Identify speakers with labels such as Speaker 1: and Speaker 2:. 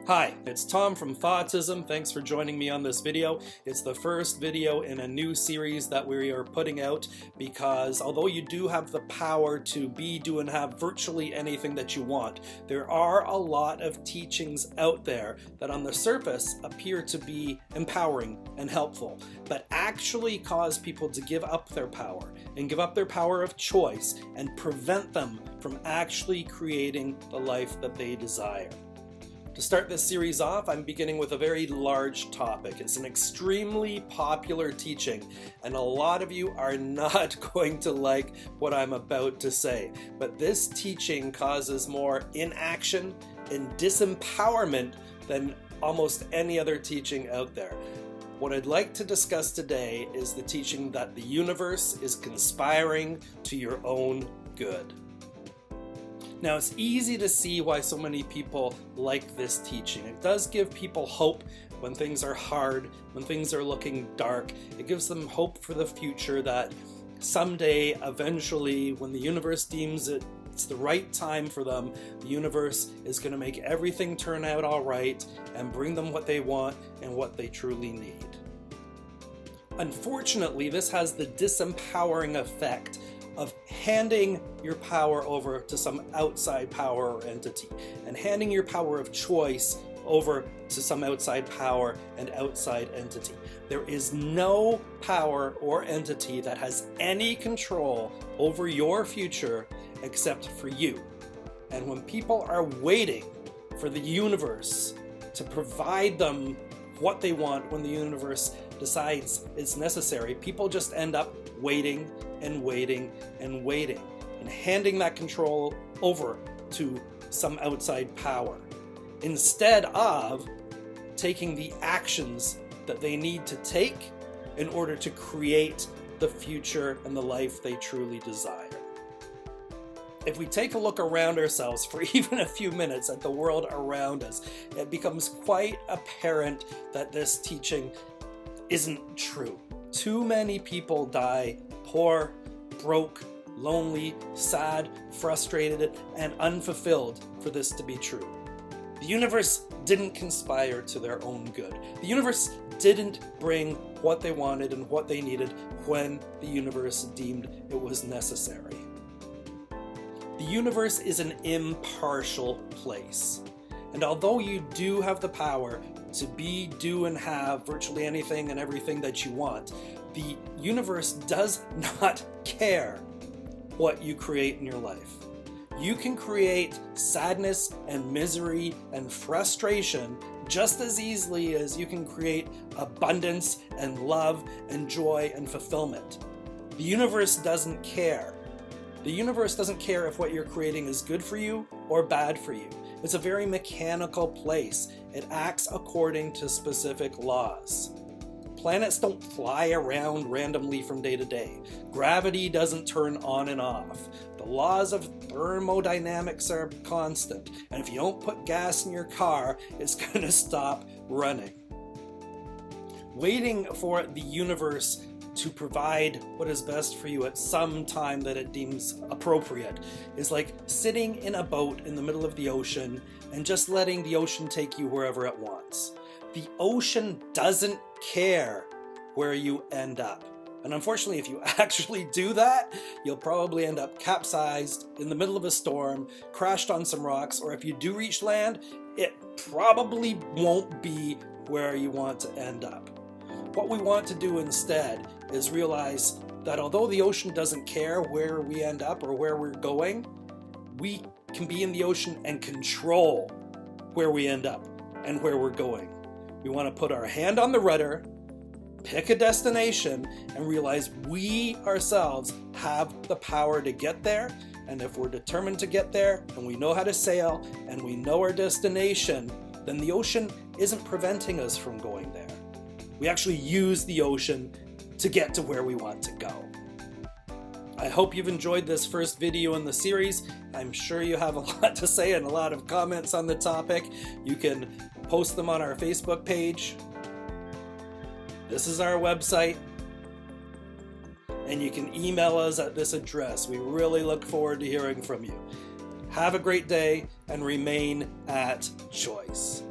Speaker 1: Hi, it's Tom from Thoughtism. Thanks for joining me on this video. It's the first video in a new series that we are putting out because although you do have the power to be, do, and have virtually anything that you want, there are a lot of teachings out there that on the surface appear to be empowering and helpful, but actually cause people to give up their power and give up their power of choice and prevent them from actually creating the life that they desire. To start this series off, I'm beginning with a very large topic. It's an extremely popular teaching, and a lot of you are not going to like what I'm about to say. But this teaching causes more inaction and disempowerment than almost any other teaching out there. What I'd like to discuss today is the teaching that the universe is conspiring to your own good. Now, it's easy to see why so many people like this teaching. It does give people hope when things are hard, when things are looking dark. It gives them hope for the future that someday, eventually, when the universe deems it's the right time for them, the universe is going to make everything turn out all right and bring them what they want and what they truly need. Unfortunately, this has the disempowering effect of handing your power over to some outside power or entity, and handing your power of choice over to some outside power and outside entity. There is no power or entity that has any control over your future except for you. And when people are waiting for the universe to provide them what they want when the universe decides it's necessary, people just end up waiting and waiting and waiting and handing that control over to some outside power instead of taking the actions that they need to take in order to create the future and the life they truly desire. If we take a look around ourselves for even a few minutes at the world around us, it becomes quite apparent that this teaching isn't true. Too many people die poor, broke, lonely, sad, frustrated, and unfulfilled for this to be true. The universe didn't conspire to their own good. The universe didn't bring what they wanted and what they needed when the universe deemed it was necessary. The universe is an impartial place. And although you do have the power to be, do, and have virtually anything and everything that you want, the universe does not care what you create in your life. You can create sadness and misery and frustration just as easily as you can create abundance and love and joy and fulfillment. The universe doesn't care. The universe doesn't care if what you're creating is good for you or bad for you. It's a very mechanical place. It acts according to specific laws. Planets don't fly around randomly from day to day. Gravity doesn't turn on and off. The laws of thermodynamics are constant. And if you don't put gas in your car, it's going to stop running. Waiting for the universe to provide what is best for you at some time that it deems appropriate is like sitting in a boat in the middle of the ocean and just letting the ocean take you wherever it wants. The ocean doesn't care where you end up. And unfortunately, if you actually do that, you'll probably end up capsized in the middle of a storm, crashed on some rocks, or if you do reach land, it probably won't be where you want to end up. What we want to do instead is realize that although the ocean doesn't care where we end up or where we're going, we can be in the ocean and control where we end up and where we're going. We want to put our hand on the rudder, pick a destination, and realize we ourselves have the power to get there. And if we're determined to get there and we know how to sail and we know our destination, then the ocean isn't preventing us from going there. We actually use the ocean to get to where we want to go. I hope you've enjoyed this first video in the series. I'm sure you have a lot to say and a lot of comments on the topic. You can post them on our Facebook page. This is our website. And you can email us at this address. We really look forward to hearing from you. Have a great day and remain at choice.